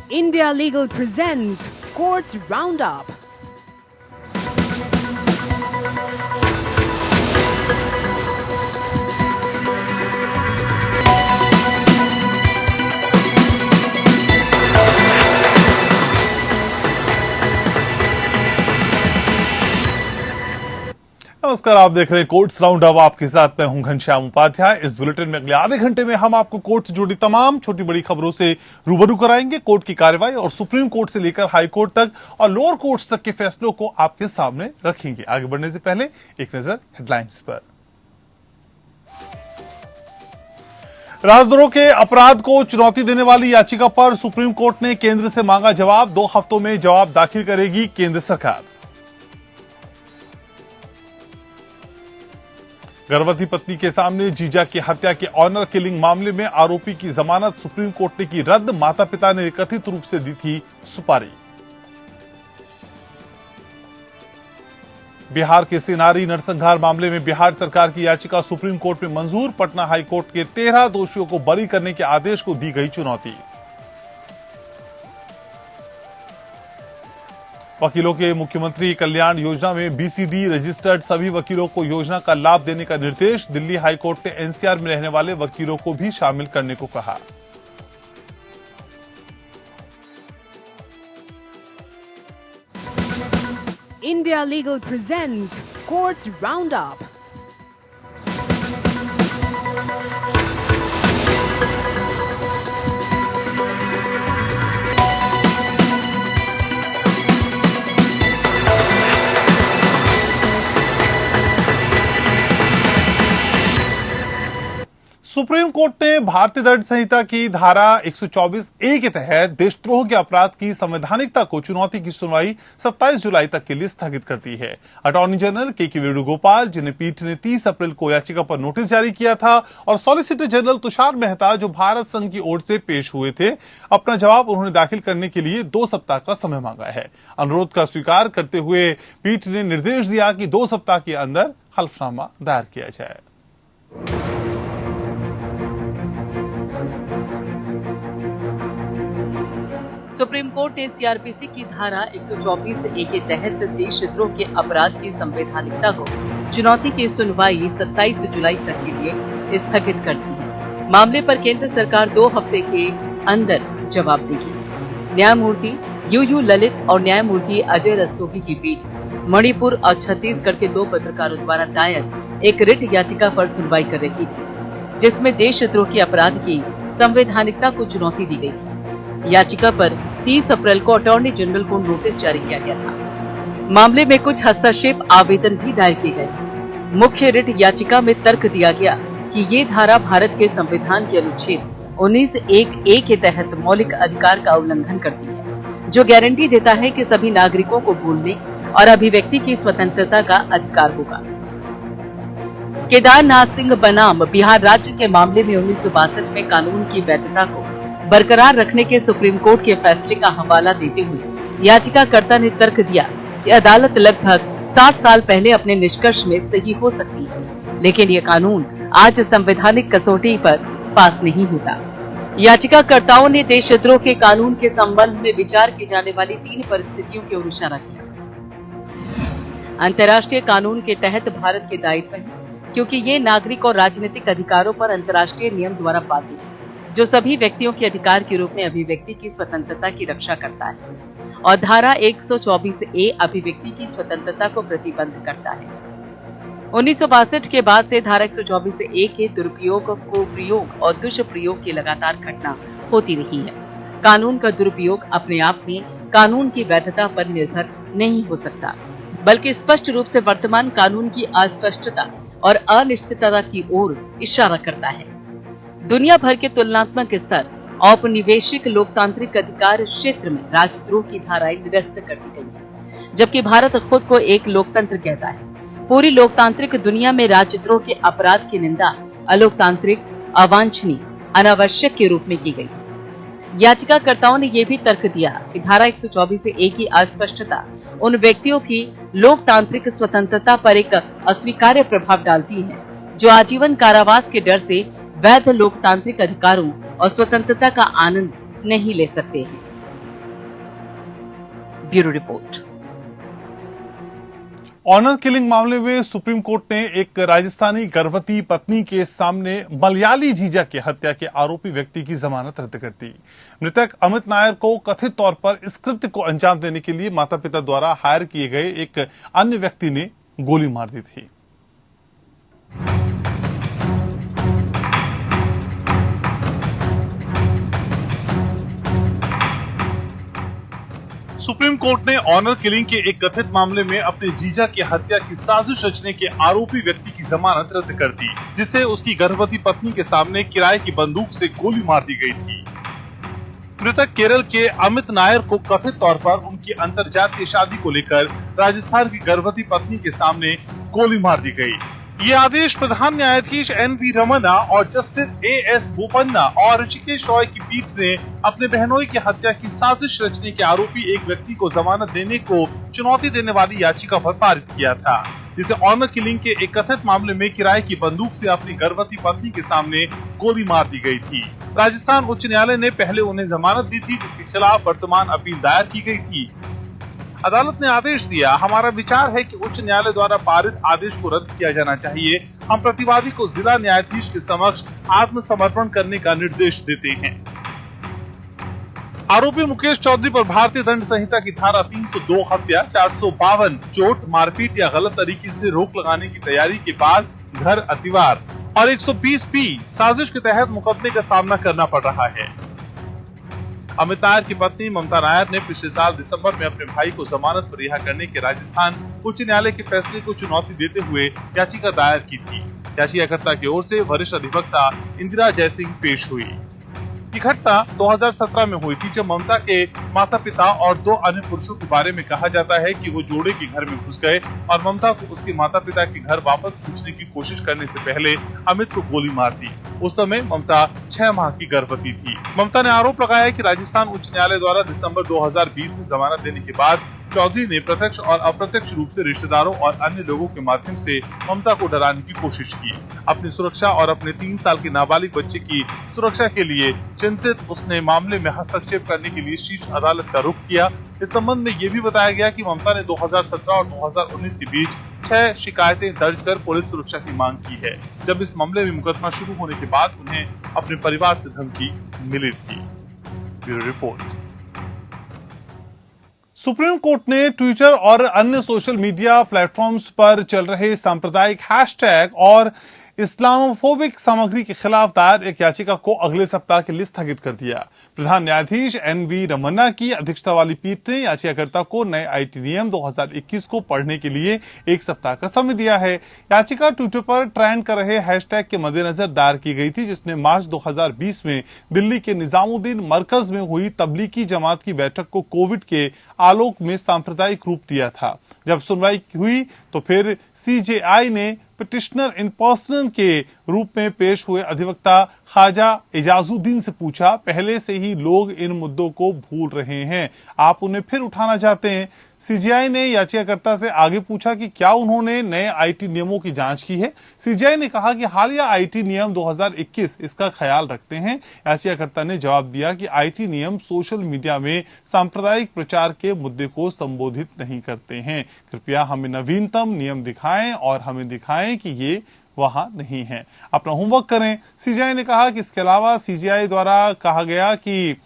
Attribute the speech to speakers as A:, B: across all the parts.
A: India Legal presents Courts Roundup.
B: नमस्कार, आप देख रहे हैं कोर्ट्स राउंड अप। आपके साथ मैं हूं घनश्याम उपाध्याय। इस बुलेटिन में अगले आधे घंटे में हम आपको कोर्ट से जुड़ी तमाम छोटी बड़ी खबरों से रूबरू कराएंगे। कोर्ट की कार्रवाई और सुप्रीम कोर्ट से लेकर हाई कोर्ट तक और लोअर कोर्ट्स तक के फैसलों को आपके सामने रखेंगे। आगे बढ़ने से पहले एक नजर हेडलाइंस पर। राजद्रोह के अपराध को चुनौती देने वाली याचिका पर सुप्रीम कोर्ट ने केंद्र से मांगा जवाब। 2 हफ्तों में जवाब दाखिल करेगी केंद्र सरकार। गर्भवती पत्नी के सामने जीजा की हत्या के ऑनर किलिंग मामले में आरोपी की जमानत सुप्रीम कोर्ट ने की रद्द। माता पिता ने कथित रूप से दी थी सुपारी। बिहार के सिनारी नरसंहार मामले में बिहार सरकार की याचिका सुप्रीम कोर्ट में मंजूर। पटना हाई कोर्ट के 13 दोषियों को बरी करने के आदेश को दी गई चुनौती। वकीलों के मुख्यमंत्री कल्याण योजना में बीसीडी रजिस्टर्ड सभी वकीलों को योजना का लाभ देने का निर्देश। दिल्ली हाईकोर्ट ने एनसीआर में रहने वाले वकीलों को भी शामिल करने को कहा।
A: India Legal presents Courts Roundup.
B: Supreme court ने भारतीय दंड संहिता की धारा 124A के तहत देशद्रोह के अपराध की संवैधानिकता को चुनौती की सुनवाई 27 जुलाई तक के लिए स्थगित कर दी है। अटॉर्नी जनरल के वेणुगोपाल, जिन्हें पीठ ने 30 अप्रैल को याचिका पर नोटिस जारी किया था, और सॉलिसिटर जनरल तुषार मेहता, जो भारत संघ की ओर से पेश हुए थे, अपना जवाब उन्होंने दाखिल करने के लिए 2 सप्ताह का समय मांगा है। अनुरोध का स्वीकार करते हुए पीठ ने निर्देश दिया कि 2 सप्ताह के अंदर हल्फनामा दायर किया जाए।
C: सुप्रीम कोर्ट ने सीआरपीसी की धारा 124A के तहत देशद्रोह के अपराध की संवैधानिकता को चुनौती की सुनवाई 27 जुलाई तक के लिए स्थगित कर दी है। मामले पर केंद्र सरकार 2 हफ्ते के अंदर जवाब देगी। न्यायमूर्ति यूयू ललित और न्यायमूर्ति अजय रस्तोगी की पीठ मणिपुर और छत्तीसगढ़ के 2 पत्रकारों द्वारा दायर एक रिट याचिका पर सुनवाई कर रही थी, जिसमें देशद्रोह के अपराध की संवैधानिकता को चुनौती दी गई थी। याचिका पर 30 अप्रैल को अटॉर्नी जनरल को नोटिस जारी किया गया था। मामले में कुछ हस्तक्षेप आवेदन भी दायर किए गए। मुख्य रिट याचिका में तर्क दिया गया कि ये धारा भारत के संविधान के अनुच्छेद 19(1)(a) के तहत मौलिक अधिकार का उल्लंघन करती है, जो गारंटी देता है कि सभी नागरिकों को बोलने और अभिव्यक्ति की स्वतंत्रता का अधिकार होगा। केदारनाथ सिंह बनाम बिहार राज्य के मामले में 1962 में कानून की वैधता को बरकरार रखने के सुप्रीम कोर्ट के फैसले का हवाला देते हुए याचिकाकर्ता ने तर्क दिया कि अदालत लगभग 60 साल पहले अपने निष्कर्ष में सही हो सकती है, लेकिन ये कानून आज संवैधानिक कसौटी पर पास नहीं होता। याचिकाकर्ताओं ने देशद्रोह के कानून के संबंध में विचार की जाने वाली 3 परिस्थितियों की ओर इशारा किया। अंतर्राष्ट्रीय कानून के तहत भारत के दायित्व है, क्योंकि ये नागरिक और राजनीतिक अधिकारों पर अंतर्राष्ट्रीय नियम द्वारा बाध्य है, जो सभी व्यक्तियों के अधिकार के रूप में अभिव्यक्ति की स्वतंत्रता की रक्षा करता है, और धारा 124A अभिव्यक्ति की स्वतंत्रता को प्रतिबंध करता है। 1962 के बाद से धारा 124A के दुरुपयोग, कुप्रयोग और दुष्प्रयोग की लगातार घटना होती रही है। कानून का दुरुपयोग अपने आप में कानून की वैधता पर निर्भर नहीं हो सकता, बल्कि स्पष्ट रूप से वर्तमान कानून की अस्पष्टता और अनिश्चितता की ओर इशारा करता है। दुनिया भर के तुलनात्मक स्तर औपनिवेशिक लोकतांत्रिक अधिकार क्षेत्र में राजद्रोह की धाराएं निरस्त कर दी गई है, जबकि भारत खुद को एक लोकतंत्र कहता है। पूरी लोकतांत्रिक दुनिया में राजद्रोह के अपराध की निंदा अलोकतांत्रिक, अवांछनीय, अनावश्यक के रूप में की गई। याचिकाकर्ताओं ने यह भी तर्क दिया कि धारा 124A की अस्पष्टता उन व्यक्तियों की लोकतांत्रिक स्वतंत्रता पर एक अस्वीकार्य प्रभाव डालती है, जो आजीवन कारावास के डर से वैध लोकतांत्रिक अधिकारों और स्वतंत्रता का आनंद नहीं ले सकते हैं। Bureau report.
B: ऑनर किलिंग मामले में सुप्रीम कोर्ट ने एक राजस्थानी गर्भवती पत्नी के सामने मलयाली जीजा की हत्या के आरोपी व्यक्ति की जमानत रद्द कर दी। मृतक अमित नायर को कथित तौर पर इस कृत्य को अंजाम देने के लिए माता पिता द्वारा हायर किए गए एक अन्य व्यक्ति ने गोली मार दी थी। सुप्रीम कोर्ट ने ऑनर किलिंग के एक कथित मामले में अपने जीजा की हत्या की साजिश रचने के आरोपी व्यक्ति की जमानत रद्द कर दी, जिससे उसकी गर्भवती पत्नी के सामने किराए की बंदूक से गोली मार दी गई थी। मृतक केरल के अमित नायर को कथित तौर पर उनकी अंतरजातीय शादी को लेकर राजस्थान की गर्भवती पत्नी के सामने गोली मार दी गई। ये आदेश प्रधान न्यायाधीश NV रमन्ना और जस्टिस AS बोपन्ना और ऋषिकेश रॉय की पीठ ने अपने बहनोई की हत्या की साजिश रचने के आरोपी एक व्यक्ति को जमानत देने को चुनौती देने वाली याचिका पर पारित किया था, जिसे ऑनर किलिंग के एक कथित मामले में किराए की बंदूक से अपनी गर्भवती पत्नी के सामने गोली मार दी गई थी। राजस्थान उच्च न्यायालय ने पहले उन्हें जमानत दी थी, जिसके खिलाफ वर्तमान अपील दायर की गई थी। अदालत ने आदेश दिया, हमारा विचार है कि उच्च न्यायालय द्वारा पारित आदेश को रद्द किया जाना चाहिए। हम प्रतिवादी को जिला न्यायाधीश के समक्ष आत्मसमर्पण करने का निर्देश देते हैं। आरोपी मुकेश चौधरी पर भारतीय दंड संहिता की धारा 302 हत्या, 452 चोट, मारपीट या गलत तरीके से रोक लगाने की तैयारी के बाद घर अतिवार और 120p साजिश के तहत मुकदमे का सामना करना पड़ रहा है। अमित नायर की पत्नी ममता नायर ने पिछले साल दिसंबर में अपने भाई को जमानत पर रिहा करने के राजस्थान उच्च न्यायालय के फैसले को चुनौती देते हुए याचिका दायर की थी। याचिकाकर्ता की ओर से वरिष्ठ अधिवक्ता इंदिरा जयसिंह पेश हुई। ये घटना 2017 में हुई थी, जब ममता के माता पिता और 2 अन्य पुरुषों के बारे में कहा जाता है कि वो जोड़े के घर में घुस गए और ममता को उसके माता पिता के घर वापस खींचने की कोशिश करने से पहले अमित को गोली मार दी। उस समय ममता 6 माह की गर्भवती थी। ममता ने आरोप लगाया कि राजस्थान उच्च न्यायालय द्वारा दिसंबर 2020 में जमानत देने के बाद चौधरी ने प्रत्यक्ष और अप्रत्यक्ष रूप से रिश्तेदारों और अन्य लोगों के माध्यम से ममता को डराने की कोशिश की। अपनी सुरक्षा और अपने 3 साल के नाबालिग बच्चे की सुरक्षा के लिए चिंतित उसने मामले में हस्तक्षेप करने के लिए शीर्ष अदालत का रुख किया। इस संबंध में ये भी बताया गया कि ममता ने 2017 और 2019 के बीच 6 शिकायतें दर्ज कर पुलिस सुरक्षा की मांग की है, जब इस मामले में मुकदमा शुरू होने के बाद उन्हें अपने परिवार से धमकी मिली थी। Bureau report. सुप्रीम कोर्ट ने ट्विटर और अन्य सोशल मीडिया प्लेटफॉर्म्स पर चल रहे सांप्रदायिक हैशटैग और इस्लामोफोबिक सामग्री के खिलाफ दायर एक याचिका को अगले सप्ताह के लिए स्थगित कर दिया। प्रधान न्यायाधीश NV रमन्ना की अध्यक्षता वाली पीठ ने याचिकाकर्ता को नए IT नियम 2021 को पढ़ने के लिए 1 सप्ताह का समय दिया है। याचिका ट्विटर पर ट्रेंड कर रहे हैशटैग के मद्देनजर दायर की गई थी, जिसने मार्च 2020 में दिल्ली के निजामुद्दीन मरकज में हुई तबलीगी जमात की बैठक को कोविड के आलोक में सांप्रदायिक रूप दिया था। जब सुनवाई हुई तो फिर CJI ने पिटिशनर इन पर्सन के रूप में पेश हुए अधिवक्ता ख्वाजा एजाजुद्दीन से पूछा, पहले से ही लोग इन मुद्दों को भूल रहे हैं, आप उन्हें फिर उठाना चाहते हैं? CJI ने याचिकाकर्ता से आगे पूछा कि क्या उन्होंने नए IT नियमों की जांच की है। CJI ने कहा कि हालिया IT नियम 2021 इसका ख्याल रखते हैं। याचिकाकर्ता ने जवाब दिया कि IT नियम सोशल मीडिया में सांप्रदायिक प्रचार के मुद्दे को संबोधित नहीं करते हैं। कृपया हमें नवीनतम नियम दिखाएं और हमें दिखाएं कि ये वहां नहीं है। अपना होमवर्क करें। CJI ने कहा कि इसके अलावा CJI द्वारा कहा गया कि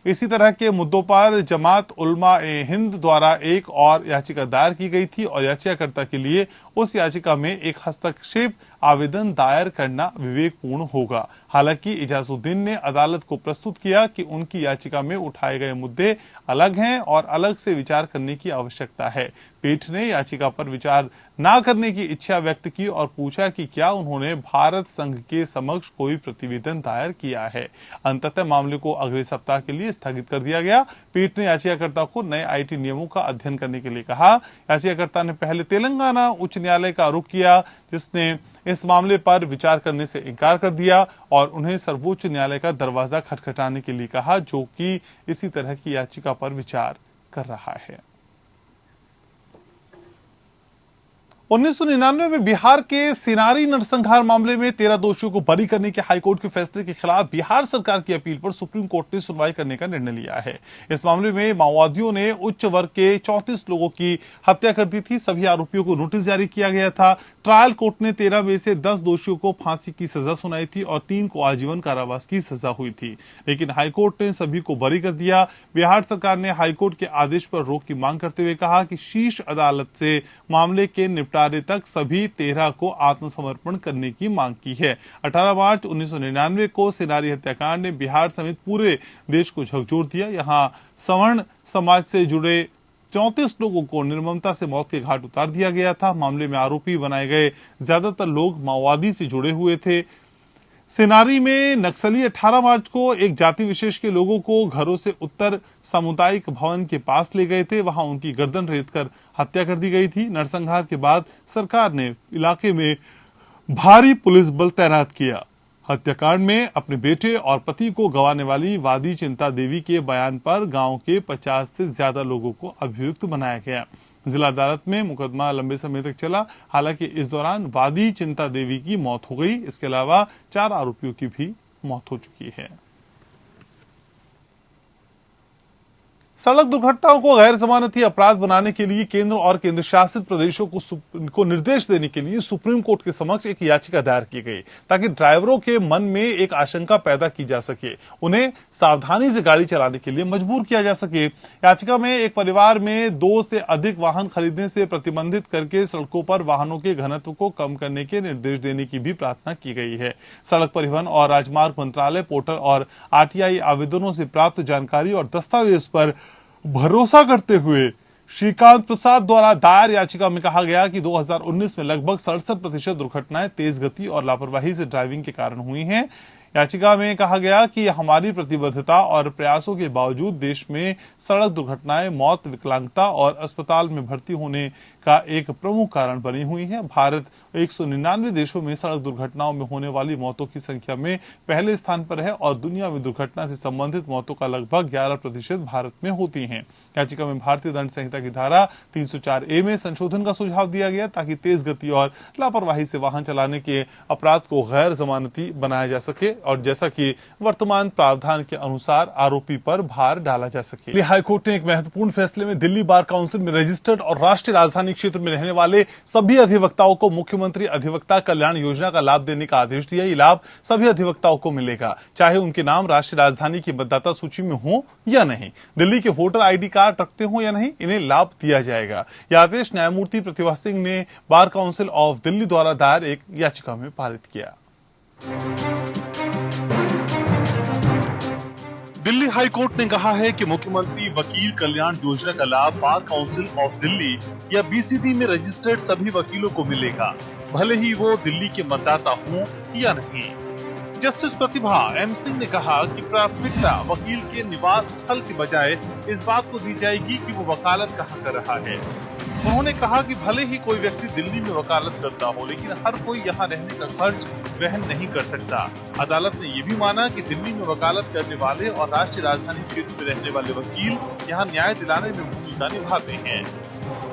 B: इसी तरह के मुद्दों पर जमात उलमा ए हिंद द्वारा एक और याचिका दायर की गई थी और याचिकाकर्ता के लिए उस याचिका में एक हस्तक्षेप आवेदन दायर करना विवेकपूर्ण होगा। हालांकि इजाजुद्दीन ने अदालत को प्रस्तुत किया कि उनकी याचिका में उठाए गए मुद्दे अलग हैं और अलग से विचार करने की आवश्यकता है। पीठ ने याचिका पर विचार न करने की इच्छा व्यक्त की और पूछा कि क्या उन्होंने भारत संघ के समक्ष कोई प्रतिवेदन दायर किया है। अंततः मामले को अगले सप्ताह के लिए स्थगित कर दिया गया। पीठ ने याचिकाकर्ता को नए IT नियमों का अध्ययन करने के लिए कहा। याचिकाकर्ता ने पहले तेलंगाना उच्च न्यायालय का रुख किया, जिसने इस मामले पर विचार करने से इनकार कर दिया और उन्हें सर्वोच्च न्यायालय का दरवाजा खटखटाने के लिए कहा, जो कि इसी तरह की याचिका पर विचार कर रहा है। 1999 में बिहार के सिनारी नरसंहार मामले में 13 दोषियों को बरी करने के हाईकोर्ट के फैसले के खिलाफ बिहार सरकार की अपील पर सुप्रीम कोर्ट ने सुनवाई करने का निर्णय लिया है। इस मामले में माओवादियों ने उच्च वर्ग के 34 लोगों की हत्या कर दी थी। सभी आरोपियों को नोटिस जारी किया गया था। ट्रायल कोर्ट ने 13 में से 10 दोषियों को फांसी की सजा सुनाई थी और 3 को आजीवन कारावास की सजा हुई थी, लेकिन हाईकोर्ट ने सभी को बरी कर दिया। बिहार सरकार ने हाईकोर्ट के आदेश पर रोक की मांग करते हुए कहा कि शीर्ष अदालत से मामले के निपटारे तक सभी 13 को आत्मसमर्पण करने की मांग की है। 18 मार्च 1999 को सिनारी हत्याकांड ने बिहार समेत पूरे देश को झकझोर दिया। यहां सवर्ण समाज से जुड़े 34 लोगों को निर्ममता से मौत के घाट उतार दिया गया था। मामले में आरोपी बनाए गए ज्यादातर लोग माओवादी से जुड़े हुए थे। सिनारी में नक्सली 18 मार्च को एक जाति विशेष के लोगों को घरों से उत्तर सामुदायिक भवन के पास ले गए थे। वहां उनकी गर्दन रेतकर हत्या कर दी गई थी। नरसंहार के बाद सरकार ने इलाके में भारी पुलिस बल तैनात किया। हत्याकांड में अपने बेटे और पति को गंवाने वाली वादी चिंता देवी के बयान पर गांव के 50 से ज्यादा लोगों को अभियुक्त बनाया गया। जिला अदालत में मुकदमा लंबे समय तक चला। हालांकि इस दौरान वादी चिंता देवी की मौत हो गई। इसके अलावा 4 आरोपियों की भी मौत हो चुकी है। सड़क दुर्घटनाओं को गैर जमानती अपराध बनाने के लिए केंद्र और केंद्र शासित प्रदेशों को निर्देश देने के लिए सुप्रीम कोर्ट के समक्ष एक याचिका दायर की गई, ताकि ड्राइवरों के मन में एक आशंका पैदा की जा सके, उन्हें सावधानी से गाड़ी चलाने के लिए मजबूर किया जा सके। याचिका में एक परिवार में 2 से अधिक वाहन खरीदने से प्रतिबंधित करके सड़कों पर वाहनों के घनत्व को कम करने के निर्देश देने की भी प्रार्थना की गई है। सड़क परिवहन और राजमार्ग मंत्रालय पोर्टल और आरटीआई आवेदनों से प्राप्त जानकारी और दस्तावेज पर भरोसा करते हुए श्रीकांत प्रसाद द्वारा दायर याचिका में कहा गया कि 2019 में लगभग 67% दुर्घटनाएं तेज गति और लापरवाही से ड्राइविंग के कारण हुई हैं। याचिका में कहा गया कि हमारी प्रतिबद्धता और प्रयासों के बावजूद देश में सड़क दुर्घटनाएं मौत, विकलांगता और अस्पताल में भर्ती होने का एक प्रमुख कारण बनी हुई है। भारत 199 देशों में सड़क दुर्घटनाओं में होने वाली मौतों की संख्या में पहले स्थान पर है और दुनिया में दुर्घटना से संबंधित मौतों का लगभग 11% भारत में होती हैं। याचिका में भारतीय दंड संहिता की धारा 304A में संशोधन का सुझाव दिया गया, ताकि तेज गति और लापरवाही से वाहन चलाने के अपराध को गैर जमानती बनाया जा सके और जैसा कि वर्तमान प्रावधान के अनुसार आरोपी पर भार डाला जा सके। दिल्ली हाईकोर्ट ने एक महत्वपूर्ण फैसले में दिल्ली बार काउंसिल में रजिस्टर्ड और राष्ट्रीय राजधानी क्षेत्र में रहने वाले सभी अधिवक्ताओं को मुख्यमंत्री अधिवक्ता कल्याण योजना का लाभ देने का आदेश दिया। ये लाभ सभी अधिवक्ताओं को मिलेगा, चाहे उनके नाम राष्ट्रीय राजधानी की मतदाता सूची में हो या नहीं, दिल्ली के वोटर आईडी कार्ड रखते हो या नहीं, इन्हें लाभ दिया जाएगा। यह आदेश न्यायमूर्ति प्रतिभा सिंह ने बार काउंसिल ऑफ दिल्ली द्वारा दायर एक याचिका में पारित किया। दिल्ली हाईकोर्ट ने कहा है कि मुख्यमंत्री वकील कल्याण योजना का लाभ बार काउंसिल ऑफ दिल्ली या बीसीडी में रजिस्टर्ड सभी वकीलों को मिलेगा, भले ही वो दिल्ली के मतदाता हों या नहीं। जस्टिस प्रतिभा एम सिंह ने कहा कि प्राथमिकता वकील के निवास स्थल की बजाय इस बात को दी जाएगी कि वो वकालत कहाँ कर रहा है। उन्होंने कहा कि भले ही कोई व्यक्ति दिल्ली में वकालत करता हो, लेकिन हर कोई यहाँ रहने का खर्च वहन नहीं कर सकता। अदालत ने ये भी माना कि दिल्ली में वकालत करने वाले और राष्ट्रीय राजधानी क्षेत्र में रहने वाले वकील यहाँ न्याय दिलाने में भूमिका निभाते हैं।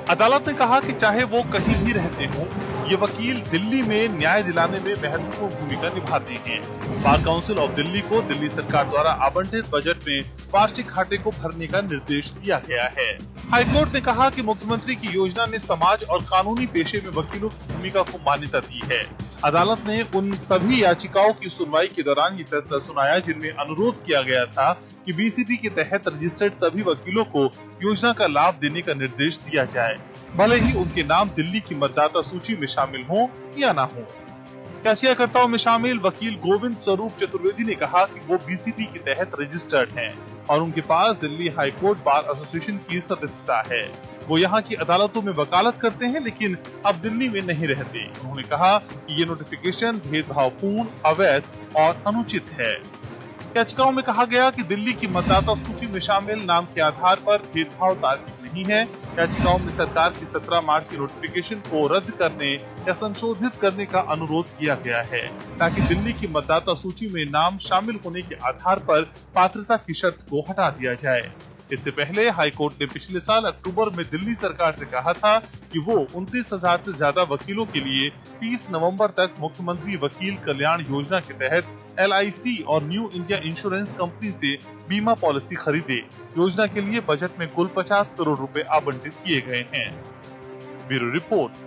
B: अदालत ने कहा कि चाहे वो कहीं भी रहते हों, ये वकील दिल्ली में न्याय दिलाने में महत्वपूर्ण भूमिका निभाते हैं। बार काउंसिल ऑफ दिल्ली को दिल्ली सरकार द्वारा आवंटित बजट में वार्षिक घाटे को भरने का निर्देश दिया गया है। हाईकोर्ट ने कहा कि मुख्यमंत्री की योजना ने समाज और कानूनी पेशे में वकीलों की भूमिका को मान्यता दी है। अदालत ने उन सभी याचिकाओं की सुनवाई के दौरान ये फैसला सुनाया जिनमें अनुरोध किया गया था कि बीसीडी के तहत रजिस्टर्ड सभी वकीलों को योजना का लाभ देने का निर्देश दिया जाए, भले ही उनके नाम दिल्ली की मतदाता सूची में शामिल हों या ना हों। याचिकाकर्ताओं में शामिल वकील गोविंद स्वरूप चतुर्वेदी ने कहा कि वो बीसीडी के तहत रजिस्टर्ड हैं और उनके पास दिल्ली हाईकोर्ट बार एसोसिएशन की सदस्यता है। वो यहाँ की अदालतों में वकालत करते हैं, लेकिन अब दिल्ली में नहीं रहते। उन्होंने कहा कि ये नोटिफिकेशन भेदभावपूर्ण, अवैध और अनुचित है। याचिकाओं में कहा गया कि दिल्ली की मतदाता सूची में शामिल नाम के आधार पर भेदभाव तार्किक नहीं है। याचिकाओं में सरकार की 17 मार्च की नोटिफिकेशन को रद्द करने या संशोधित करने का अनुरोध किया गया है, ताकि दिल्ली की मतदाता सूची में नाम शामिल होने के आधार पर पात्रता की शर्त को हटा दिया जाए। इससे पहले हाईकोर्ट ने पिछले साल अक्टूबर में दिल्ली सरकार से कहा था कि वो 29,000 से ज्यादा वकीलों के लिए 30 नवंबर तक मुख्यमंत्री वकील कल्याण योजना के तहत LIC और न्यू इंडिया इंश्योरेंस कंपनी से बीमा पॉलिसी खरीदे। योजना के लिए बजट में कुल 50 करोड़ रुपए आवंटित किए गए हैं। Bureau report.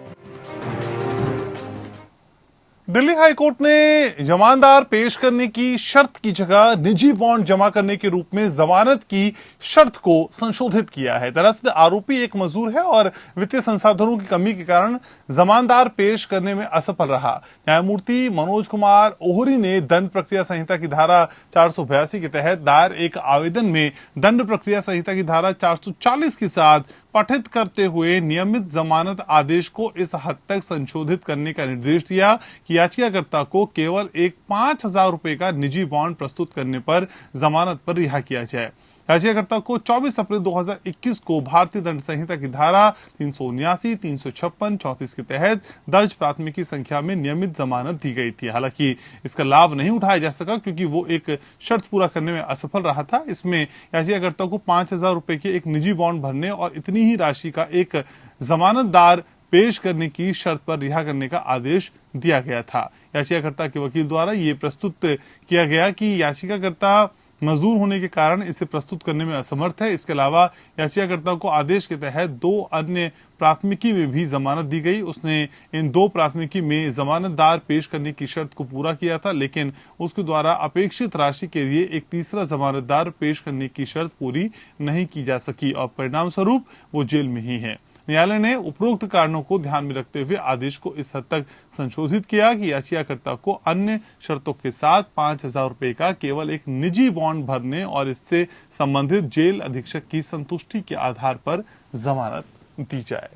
B: दिल्ली हाईकोर्ट ने जमानतदार पेश करने की शर्त की जगह निजी बॉन्ड जमा करने के रूप में जमानत की शर्त को संशोधित किया है। दरअसल आरोपी एक मजदूर है और वित्तीय संसाधनों की कमी के कारण जमानतदार पेश करने में असफल रहा। न्यायमूर्ति मनोज कुमार ओहरी ने दंड प्रक्रिया संहिता की धारा 482 के तहत दायर एक आवेदन में दंड प्रक्रिया संहिता की धारा 440 के साथ पठित करते हुए नियमित जमानत आदेश को इस हद तक संशोधित करने का निर्देश दिया कि याचिकाकर्ता को केवल एक 5,000 रुपए का निजी बॉन्ड प्रस्तुत करने पर जमानत पर रिहा किया जाए। याचिकाकर्ता को 24 अप्रैल 2021 को भारतीय दंड संहिता की धारा 379, 356, 34 के तहत दर्ज प्राथमिकी संख्या में नियमित जमानत दी गई थी। हालांकि इसका लाभ नहीं उठाया जा सका क्योंकि वो एक शर्त पूरा करने में असफल रहा था। इसमें याचिकाकर्ता को 5,000 रुपए के एक निजी बॉन्ड भरने और इतनी ही राशि का एक जमानतदार पेश करने की शर्त पर रिहा करने का आदेश दिया गया था। याचिकाकर्ता के वकील द्वारा ये प्रस्तुत किया गया कि याचिकाकर्ता मजदूर होने के कारण इसे प्रस्तुत करने में असमर्थ है। इसके अलावा याचिकाकर्ता को आदेश के तहत 2 अन्य प्राथमिकी में भी जमानत दी गई। उसने इन 2 प्राथमिकी में जमानतदार पेश करने की शर्त को पूरा किया था, लेकिन उसके द्वारा अपेक्षित राशि के लिए एक तीसरा जमानतदार पेश करने की शर्त पूरी नहीं की जा सकी और परिणाम स्वरूप वो जेल में ही है। न्यायालय ने उपरोक्त कारणों को ध्यान में रखते हुए आदेश को इस हद तक संशोधित किया कि याचिकाकर्ता को अन्य शर्तों के साथ 5,000 रुपए का केवल एक निजी बॉन्ड भरने और इससे संबंधित जेल अधीक्षक की संतुष्टि के आधार पर जमानत दी जाए।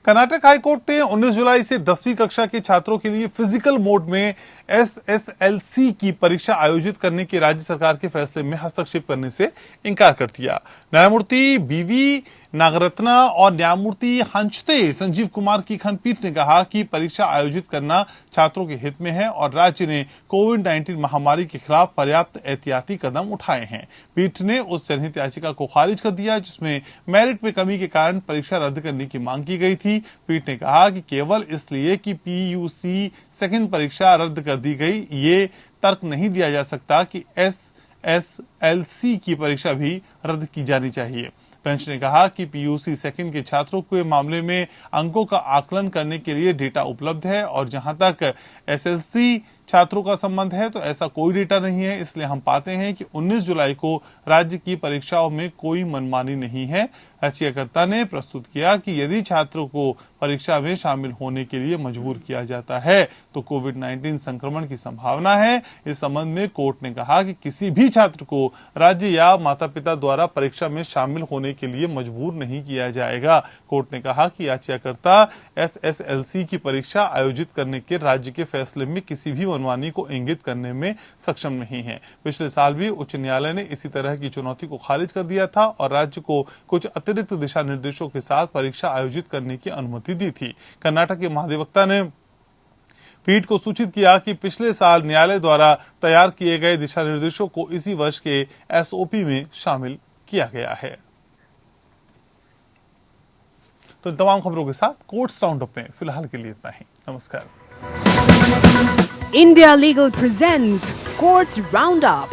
B: कर्नाटक हाईकोर्ट ने 19 जुलाई से 10वीं कक्षा के छात्रों के लिए फिजिकल मोड में SSLC की परीक्षा आयोजित करने के राज्य सरकार के फैसले में हस्तक्षेप करने से इनकार कर दिया। न्यायमूर्ति BV नागरत्ना और न्यायमूर्ति हंचते संजीव कुमार की खंडपीठ ने कहा कि परीक्षा आयोजित करना छात्रों के हित में है और राज्य ने कोविड-19 महामारी के खिलाफ पर्याप्त एहतियाती कदम उठाए हैं। पीठ ने उस जनहित याचिका को खारिज कर दिया जिसमें मेरिट में कमी के कारण परीक्षा रद्द करने की मांग की गई थी। पीठ ने कहा कि केवल इसलिए कि PUC सेकंड परीक्षा रद्द कर दी गई, ये तर्क नहीं दिया जा सकता कि SSLC की परीक्षा भी रद्द की जानी चाहिए। बेंच ने कहा कि PUC सेकंड के छात्रों के मामले में अंकों का आकलन करने के लिए डेटा उपलब्ध है और जहां तक SSLC छात्रों का संबंध है तो ऐसा कोई डेटा नहीं है। इसलिए हम पाते हैं कि 19 जुलाई को राज्य की परीक्षाओं में कोई मनमानी नहीं है। याचिकाकर्ता ने प्रस्तुत किया कि यदि छात्रों को परीक्षा में शामिल होने के लिए मजबूर किया जाता है तो कोविड-19 संक्रमण की संभावना है। इस संबंध में कोर्ट ने कहा कि किसी भी छात्र को राज्य या माता पिता द्वारा परीक्षा में शामिल होने के लिए मजबूर नहीं किया जाएगा। कोर्ट ने कहा कि याचिकाकर्ता SSLC की परीक्षा आयोजित करने के राज्य के फैसले में किसी भी मनमानी को इंगित करने में सक्षम नहीं है। पिछले साल भी उच्च न्यायालय ने इसी तरह की चुनौती को खारिज कर दिया था और राज्य को कुछ अतिरिक्त दिशा निर्देशों के साथ परीक्षा आयोजित करने की अनुमति दी थी। कर्नाटक के महाधिवक्ता ने पीठ को सूचित किया कि पिछले साल न्यायालय द्वारा तैयार किए गए दिशा निर्देशों को इसी वर्ष के SOP में शामिल किया गया है। तो तमाम खबरों के साथ कोर्ट्स राउंडअप में फिलहाल के लिए इतना ही। नमस्कार।
A: India Legal presents Courts Roundup.